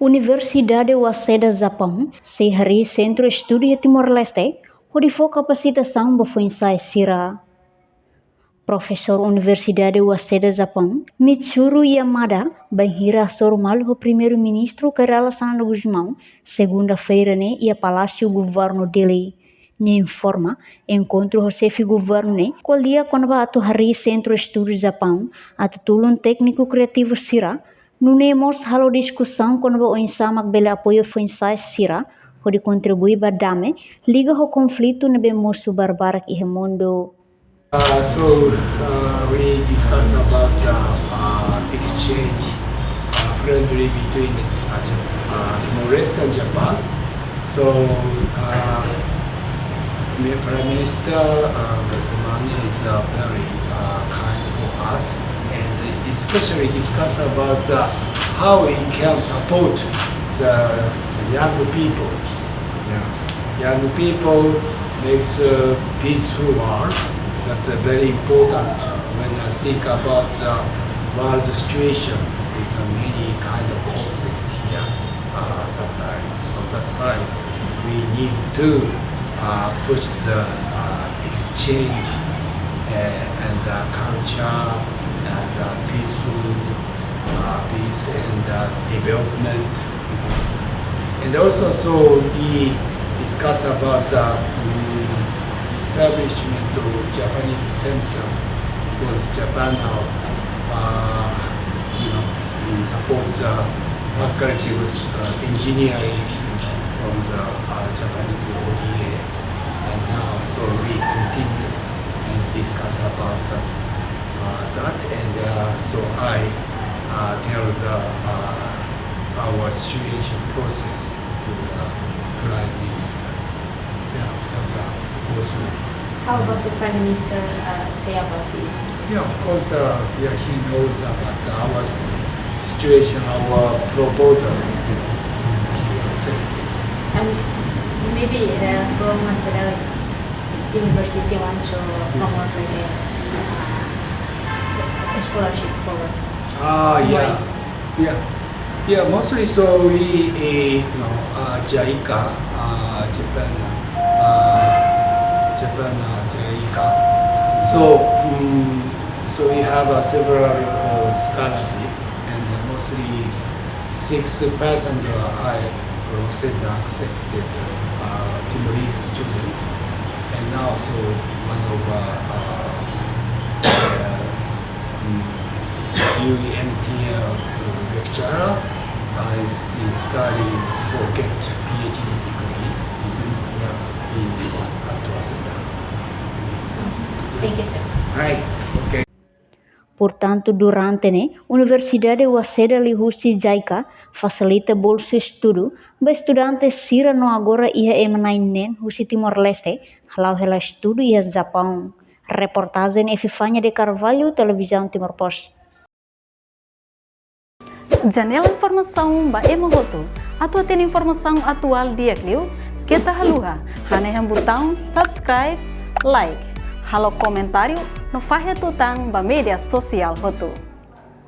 Universidade Waseda, Japaun, se Harii Sentru Estudu Timor-Leste, onde for capacitação para ensaiar sira. Professor Universidade Waseda, Japaun, Mitsuru Yamada, banhira formal o primeiro-ministro que relaciona com os mãos, segunda-feira, né, e a Palácio Governo dele. Ne informa, encontro o chefe governo, né, qual dia quando vai atu Harii Sentru Estudo Japaun, atu tulun técnico criativo sira, no nemos halo discussão quando vai ensama que bela apoio foi ensaio sira, onde contribui para dame, liga o conflito ne bemosu barbara que mundo. We discuss about the exchange friendly between Timor-Leste and Japan. Prime Minister Basumani is very kind for us, and especially discuss about how we can support the young people. Young people makes a peaceful world. That's very important when I think about the world situation. There's many kind of conflict here that time. So that's why we need to push the exchange and culture and peaceful peace and development. And also, so we discuss about the establishment of Japanese center, because Japan now supports Hakarak engineering from the Japanese ODA, and now so we continue and discuss about that, and so I tell our situation process to the Prime Minister. Yeah, that's also. How about the Prime Minister say about this? Yeah, of course, he knows about our situation, our proposal, he accepted. And maybe from Waseda University wants to promote like a scholarship for Yeah, mostly so we, JICA, Japan JICA. So we have several scholarship, and mostly 6% I said accepted Timorese student, and now so one of UNTL lecturer is studying for get PhD degree in Waseda. Thank you, sir. Hi. Okay. Portanto, durante a Universidade Waseda Lihusi Jaika facilita bolsa estudo para estudantes sira no agora ia emanainen husi Timor-Leste, halau hela estudo ia Japaun. Reportagem Efifanya de Carvalho, Televisão Timor Post. Janela informação ba emohoto. Atua tem informação atual dia kliu. Kita haluha. Haneham botão subscribe, like. Halo comentário no Fahia Tutang ba media sosial hotu.